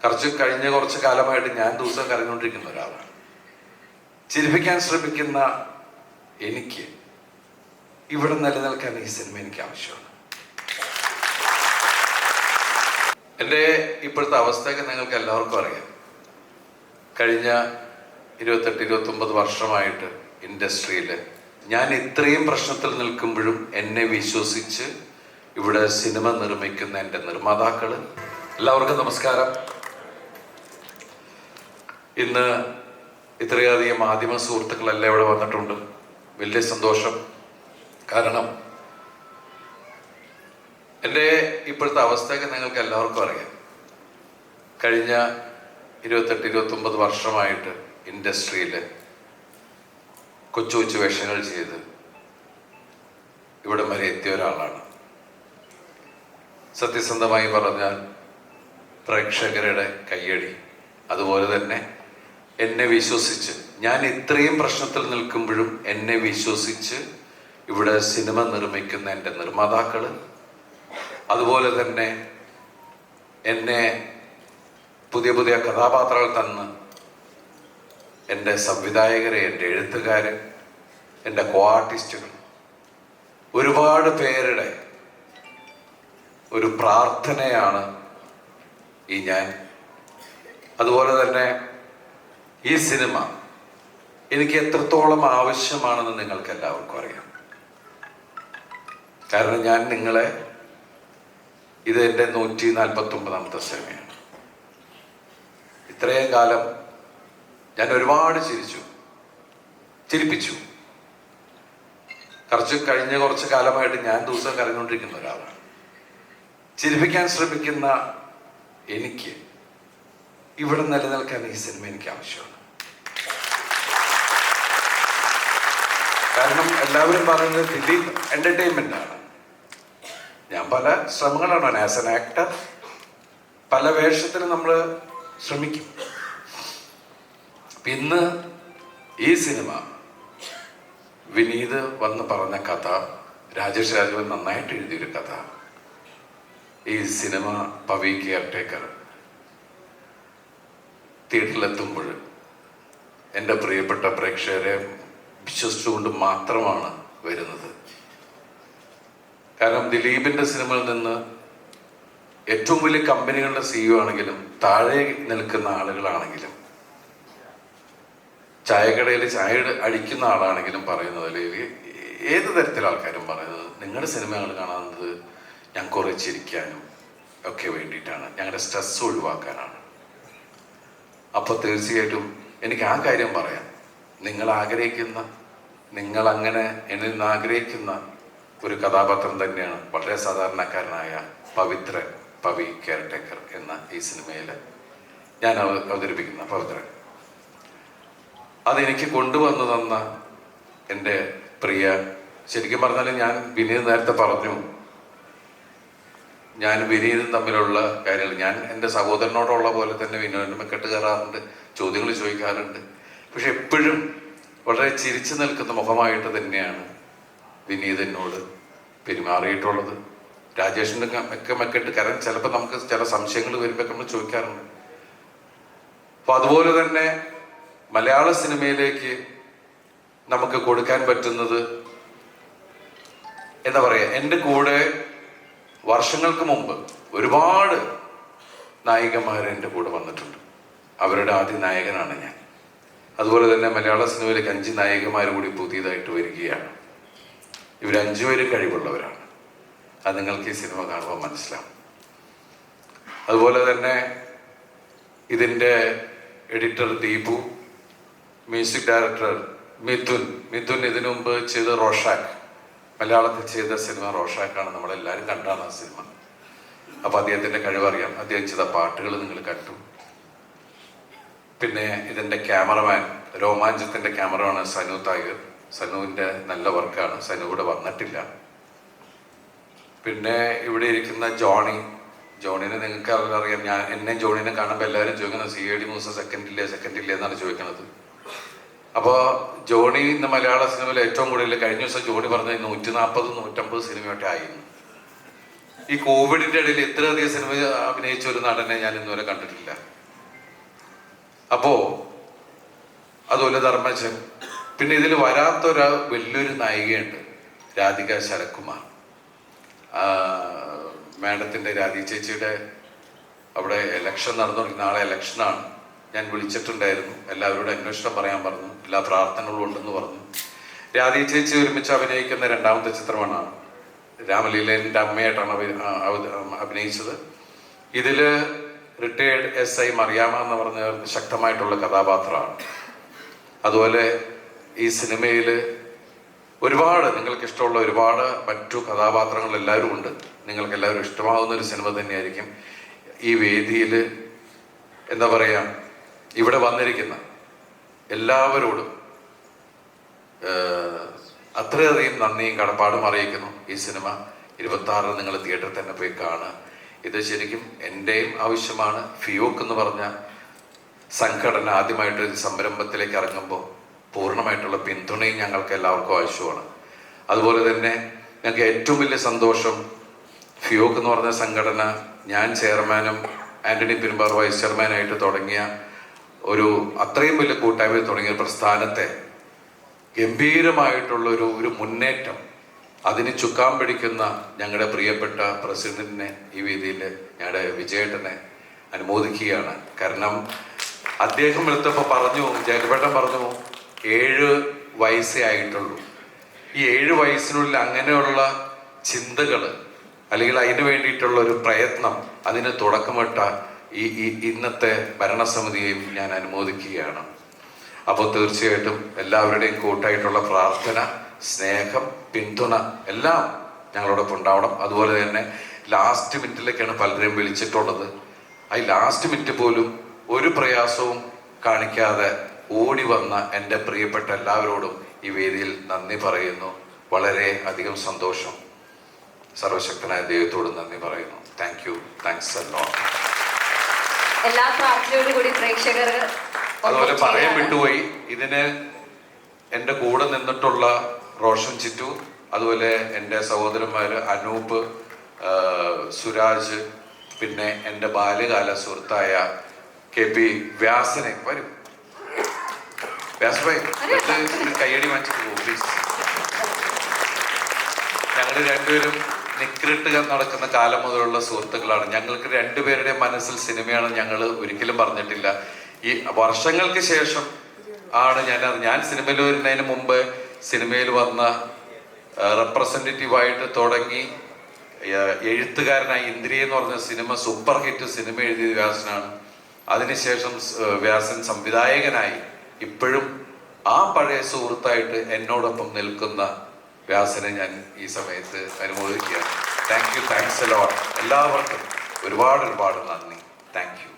കഴിഞ്ഞ കുറച്ച് കാലമായിട്ട് ഞാൻ ദിവസം കരഞ്ഞുകൊണ്ടിരിക്കുന്ന ഒരാളാണ്. ചിരിപ്പിക്കാൻ ശ്രമിക്കുന്ന എനിക്ക് ഇവിടെ നിലനിൽക്കാൻ ഈ സിനിമ എനിക്ക് ആവശ്യമാണ്. എൻ്റെ ഇപ്പോഴത്തെ അവസ്ഥയൊക്കെ നിങ്ങൾക്ക് എല്ലാവർക്കും അറിയാം. കഴിഞ്ഞ 28-29 വർഷമായിട്ട് ഇൻഡസ്ട്രിയിൽ ഞാൻ ഇത്രയും പ്രശ്നത്തിൽ നിൽക്കുമ്പോഴും എന്നെ വിശ്വസിച്ച് ഇവിടെ സിനിമ നിർമ്മിക്കുന്ന എൻ്റെ നിർമ്മാതാക്കൾ എല്ലാവർക്കും നമസ്കാരം. ഇന്ന് ഇത്രയധികം മാധ്യമ സുഹൃത്തുക്കളെല്ലാം ഇവിടെ വന്നിട്ടുണ്ട്. വലിയ സന്തോഷം. കാരണം എൻ്റെ ഇപ്പോഴത്തെ അവസ്ഥയൊക്കെ നിങ്ങൾക്ക് എല്ലാവർക്കും അറിയാം. കഴിഞ്ഞ 28-29 വർഷമായിട്ട് ഇൻഡസ്ട്രിയിൽ കൊച്ചു കൊച്ചു വേഷങ്ങൾ ചെയ്ത് ഇവിടെ വരെ എത്തിയ ഒരാളാണ്. സത്യസന്ധമായി പറഞ്ഞാൽ പ്രേക്ഷകരുടെ കയ്യടി, അതുപോലെ തന്നെ എന്നെ വിശ്വസിച്ച് ഞാൻ ഇത്രയും പ്രശ്നത്തിൽ നിൽക്കുമ്പോഴും എന്നെ വിശ്വസിച്ച് ഇവിടെ സിനിമ നിർമ്മിക്കുന്ന എൻ്റെ നിർമ്മാതാക്കൾ, അതുപോലെ തന്നെ എന്നെ പുതിയ പുതിയ കഥാപാത്രങ്ങൾ തന്ന് എൻ്റെ സംവിധായകരെ, എൻ്റെ എഴുത്തുകാരൻ, എൻ്റെ കോ ആർട്ടിസ്റ്റുകൾ, ഒരുപാട് പേരുടെ ഒരു പ്രാർത്ഥനയാണ് ഈ ഞാൻ. അതുപോലെ തന്നെ ഈ സിനിമ എനിക്ക് എത്രത്തോളം ആവശ്യമാണെന്ന് നിങ്ങൾക്ക് എല്ലാവർക്കും അറിയാം. കാരണം ഞാൻ നിങ്ങളെ, ഇത് എൻ്റെ 149ാമത്തെ സിനിമയാണ്. ഇത്രയും കാലം ഞാൻ ഒരുപാട് ചിരിപ്പിച്ചു. കഴിഞ്ഞ കുറച്ച് കാലമായിട്ട് ഞാൻ ദിവസം കരഞ്ഞുകൊണ്ടിരിക്കുന്ന ഒരാളാണ്. ചിരിപ്പിക്കാൻ ശ്രമിക്കുന്ന എനിക്ക് ഇവിടെ നിലനിൽക്കാൻ ഈ സിനിമ എനിക്ക് ആവശ്യമാണ്. കാരണം എല്ലാവരും പറയുന്നത് ദിലീപ് എന്റർടൈൻമെന്റ് ആണ്. ഞാൻ പല ശ്രമങ്ങളാണ് ആസ് എൻ ആക്ടർ, പല വേഷത്തിന് നമ്മൾ ശ്രമിക്കും. ഇന്ന് ഈ സിനിമ വിനീത് വന്ന് പറഞ്ഞ കഥ, രാജേഷ് രാഘവൻ നന്നായിട്ട് എഴുതിയൊരു കഥ. ഈ സിനിമ പവി കെയർടേക്കർ തിയേറ്ററിലെത്തുമ്പോൾ എൻ്റെ പ്രിയപ്പെട്ട പ്രേക്ഷകരെ വിശ്വസിച്ചുകൊണ്ട് മാത്രമാണ് വരുന്നത്. കാരണം ദിലീപിൻ്റെ സിനിമയിൽ നിന്ന് ഏറ്റവും വലിയ കമ്പനികളുടെ CEO ആണെങ്കിലും, താഴെ നിൽക്കുന്ന ആളുകളാണെങ്കിലും, ചായക്കടയിൽ ചായ അടിക്കുന്ന ആളാണെങ്കിലും പറയുന്നത്, അല്ലെങ്കിൽ ഏത് തരത്തിലെ ആൾക്കാരും പറയുന്നത്, നിങ്ങളുടെ സിനിമകൾ കാണുന്നത് ഞാൻ കുറേ ചിരിക്കാനും ഒക്കെ വേണ്ടിയിട്ടാണ്, ഞങ്ങളുടെ സ്ട്രെസ് ഒഴിവാക്കാനാണ്. അപ്പോൾ തീർച്ചയായിട്ടും എനിക്ക് ആ കാര്യം പറയാം. നിങ്ങൾ അങ്ങനെ എന്നിൽ നിന്ന് ആഗ്രഹിക്കുന്ന ഒരു കഥാപാത്രം തന്നെയാണ് വളരെ സാധാരണക്കാരനായ പവി കെയർടേക്കർ എന്ന ഈ സിനിമയിൽ ഞാൻ അവതരിപ്പിക്കുന്ന പവിത്രൻ. അതെനിക്ക് കൊണ്ടുവന്നു തന്ന എൻ്റെ പ്രിയ, ശരിക്കും പറഞ്ഞാൽ ഞാൻ വിനീത് നേരത്തെ പറഞ്ഞു, ഞാൻ വിനീതും തമ്മിലുള്ള കാര്യങ്ങൾ, ഞാൻ എൻ്റെ സഹോദരനോടുള്ള പോലെ തന്നെ വിനോദിനെ മെക്കെട്ട് കയറാറുണ്ട്, ചോദ്യങ്ങൾ ചോദിക്കാറുണ്ട്. പക്ഷെ എപ്പോഴും വളരെ ചിരിച്ചു നിൽക്കുന്ന മുഖമായിട്ട് തന്നെയാണ് വിനീത് എന്നോട് പെരുമാറിയിട്ടുള്ളത്. രാജേഷിൻ്റെ മെക്കെട്ട് കയറാൻ ചിലപ്പോൾ നമുക്ക് ചില സംശയങ്ങൾ വരുമ്പോൾ നമ്മൾ ചോദിക്കാറുണ്ട്. അപ്പോൾ അതുപോലെ തന്നെ മലയാള സിനിമയിലേക്ക് നമുക്ക് കൊടുക്കാൻ പറ്റുന്നത് എന്താ പറയുക, എൻ്റെ കൂടെ വർഷങ്ങൾക്ക് മുമ്പ് ഒരുപാട് നായികമാർ എൻ്റെ കൂടെ വന്നിട്ടുണ്ട്. അവരുടെ ആദ്യ നായകനാണ് ഞാൻ. അതുപോലെ തന്നെ മലയാള സിനിമയിലേക്ക് 5 നായികമാർ കൂടി പുതിയതായിട്ട് വരികയാണ്. ഇവർ 5 പേരും കഴിവുള്ളവരാണ്. അത് നിങ്ങൾക്ക് ഈ സിനിമ കാണുമ്പോൾ മനസ്സിലാവും. അതുപോലെ തന്നെ ഇതിൻ്റെ editor Deepu, music director Mithun ഇതിനു മുമ്പ് ചെയ്ത റോഷാക്ക്, മലയാളത്തിൽ ചെയ്ത സിനിമ റോഷാക്കാണ്, നമ്മളെല്ലാവരും കണ്ടാണ് ആ സിനിമ. അപ്പോൾ അദ്ദേഹത്തിൻ്റെ കഴിവറിയാം. അദ്ദേഹം ചെയ്ത പാട്ടുകൾ നിങ്ങൾ കണ്ടു. പിന്നെ ഇതിൻ്റെ ക്യാമറമാൻ, രോമാഞ്ചത്തിൻ്റെ ക്യാമറമാണ് സനു തായർ. സനുവിൻ്റെ നല്ല വർക്കാണ്. സനു ഇവിടെ വന്നിട്ടില്ല. പിന്നെ ഇവിടെ ഇരിക്കുന്ന ജോണിനെ നിങ്ങൾക്ക് അറിയാം. എന്നെ ജോണിനെ കാണുമ്പോൾ എല്ലാവരും ചോദിക്കുന്നത് CID മൂസ സെക്കൻഡില്ലേ എന്നാണ് ചോദിക്കുന്നത്. അപ്പോൾ ജോണി ഇന്ന് മലയാള സിനിമയിൽ ഏറ്റവും കൂടുതൽ, കഴിഞ്ഞ ദിവസം ജോണി പറഞ്ഞത് 140-150 സിനിമയൊക്കെ ആയിരുന്നു. ഈ കോവിഡിന്റെ ഇടയിൽ ഇത്രയധികം സിനിമ അഭിനയിച്ച ഒരു നടനെ ഞാൻ ഇന്നുവരെ കണ്ടിട്ടില്ല. അപ്പോ അതുപോലെ ധർമ്മജൻ. പിന്നെ ഇതിൽ വരാത്തൊരു വലിയൊരു നായികയുണ്ട്, രാധിക ശരത്കുമാർ. മാഡത്തിന്റെ രാധി ചേച്ചിയുടെ അവിടെ ഇലക്ഷൻ നടന്നുകൊണ്ടിരിക്കുന്ന നാളെ ഇലക്ഷനാണ്. ഞാൻ വിളിച്ചിട്ടുണ്ടായിരുന്നു, എല്ലാവരോടും അന്വേഷണം പറയാൻ പറഞ്ഞു, എല്ലാ പ്രാർത്ഥനകളും ഉണ്ടെന്ന് പറഞ്ഞു. രാധി ചേച്ചി ഒരുമിച്ച് അഭിനയിക്കുന്ന രണ്ടാമത്തെ ചിത്രമാണ് രാമലീലന്റെ അമ്മയായിട്ടാണ് അഭിനയിച്ചത്. ഇതില് റിട്ടയേർഡ് SI മറിയാമ്മ എന്ന് പറഞ്ഞ ശക്തമായിട്ടുള്ള കഥാപാത്രമാണ്. അതുപോലെ ഈ സിനിമയിൽ ഒരുപാട് നിങ്ങൾക്ക് ഇഷ്ടമുള്ള ഒരുപാട് മറ്റു കഥാപാത്രങ്ങൾ എല്ലാവരും ഉണ്ട്. നിങ്ങൾക്ക് എല്ലാവരും ഇഷ്ടമാകുന്ന ഒരു സിനിമ തന്നെയായിരിക്കും. ഈ വേദിയിൽ എന്താ പറയുക, ഇവിടെ വന്നിരിക്കുന്ന എല്ലാവരോടും അത്രയധികം നന്ദിയും കടപ്പാടും അറിയിക്കുന്നു. ഈ സിനിമ 26 നിങ്ങൾ തിയേറ്ററിൽ തന്നെ പോയി കാണുക. ഇത് ശരിക്കും എൻ്റെയും ആവശ്യമാണ്. ഫിയോക്ക് എന്ന് പറഞ്ഞ സംഘടന ആദ്യമായിട്ട് സംരംഭത്തിലേക്ക് ഇറങ്ങുമ്പോൾ പൂർണ്ണമായിട്ടുള്ള പിന്തുണയും ഞങ്ങൾക്ക് എല്ലാവർക്കും ആവശ്യമാണ്. അതുപോലെ തന്നെ ഞങ്ങൾക്ക് ഏറ്റവും വലിയ സന്തോഷം, ഫിയോക്ക് എന്ന് പറഞ്ഞ സംഘടന ഞാൻ ചെയർമാനും ആന്റണി പെരുമ്പാർ വൈസ് ചെയർമാനായിട്ട് തുടങ്ങിയ ഒരു അത്രയും വലിയ കൂട്ടായ്മയിൽ തുടങ്ങിയ പ്രസ്ഥാനത്തെ ഗംഭീരമായിട്ടുള്ള ഒരു മുന്നേറ്റം, അതിന് ചുക്കാൻ പിടിക്കുന്ന ഞങ്ങളുടെ പ്രിയപ്പെട്ട പ്രസിഡന്റിനെ ഈ വേദിയിൽ ഞങ്ങളുടെ വിജയേട്ടനെ അനുമോദിക്കുകയാണ്. കാരണം അദ്ദേഹം എടുത്തപ്പോൾ പറഞ്ഞു, ജഗപേട്ടൻ പറഞ്ഞു 7 വയസ്സേ ആയിട്ടുള്ളൂ. ഈ 7 വയസ്സിനുള്ളിൽ അങ്ങനെയുള്ള ചിന്തകൾ അല്ലെങ്കിൽ അതിന് വേണ്ടിയിട്ടുള്ള ഒരു പ്രയത്നം, അതിന് തുടക്കമിട്ട ഈ ഇന്നത്തെ ഭരണസമിതിയെയും ഞാൻ അനുമോദിക്കുകയാണ്. അപ്പോൾ തീർച്ചയായിട്ടും എല്ലാവരുടെയും കൂട്ടായിട്ടുള്ള പ്രാർത്ഥന, സ്നേഹം, പിന്തുണ എല്ലാം ഞങ്ങളോടൊപ്പം ഉണ്ടാവണം. അതുപോലെ തന്നെ ലാസ്റ്റ് മിനിറ്റിലേക്കാണ് പലരെയും വിളിച്ചിട്ടുള്ളത്. ആ ലാസ്റ്റ് മിനിറ്റ് പോലും ഒരു പ്രയാസവും കാണിക്കാതെ ഓടി വന്ന എൻ്റെ പ്രിയപ്പെട്ട എല്ലാവരോടും ഈ വേദിയിൽ നന്ദി പറയുന്നു. വളരെ അധികം സന്തോഷം. സർവശക്തനായ ദൈവത്തോട് നന്ദി പറയുന്നു. താങ്ക് യു, താങ്ക്സ് എ ലോട്ട്. എല്ലാ പ്രാർത്ഥനയോടും കൂടി പ്രേക്ഷകർ അതുപോലെ പറയാൻ വിട്ടുപോയി, ഇതിന് എൻ്റെ കൂടെ നിന്നിട്ടുള്ള റോഷൻ ചിറ്റു, അതുപോലെ എൻ്റെ സഹോദരന്മാർ അനൂപ്, സുരാജ്, പിന്നെ എൻ്റെ ബാല്യകാല സുഹൃത്തായ KP വ്യാസനെ വരും. വ്യാസഭായി കയ്യടി വാങ്ങിച്ചിട്ട് പോകും പ്ലീസ്. ഞങ്ങൾ രണ്ടുപേരും നിക്രിട്ട് നടക്കുന്ന കാലം മുതലുള്ള സുഹൃത്തുക്കളാണ്. ഞങ്ങൾക്ക് രണ്ടുപേരുടെ മനസ്സിൽ സിനിമയാണ് ഞങ്ങൾ ഒരിക്കലും പറഞ്ഞിട്ടില്ല. ഈ വർഷങ്ങൾക്ക് ശേഷം ആണ് ഞാൻ സിനിമയിൽ വരുന്നതിന് മുമ്പ് സിനിമയിൽ വന്ന റെപ്രസെൻറ്റേറ്റീവായിട്ട് തുടങ്ങി എഴുത്തുകാരനായി ഇന്ദ്രിയ എന്ന് പറഞ്ഞ സിനിമ സൂപ്പർ ഹിറ്റ് സിനിമ എഴുതിയത് വ്യാസനാണ്. അതിനുശേഷം വ്യാസൻ സംവിധായകനായി ഇപ്പോഴും ആ പഴയ സുഹൃത്തായിട്ട് എന്നോടൊപ്പം നിൽക്കുന്ന വ്യാസനെ ഞാൻ ഈ സമയത്ത് അനുമോദിക്കുകയാണ്. Thank you, thanks a lot. എല്ലാവർക്കും ഒരുപാട് നന്ദി. Thank U.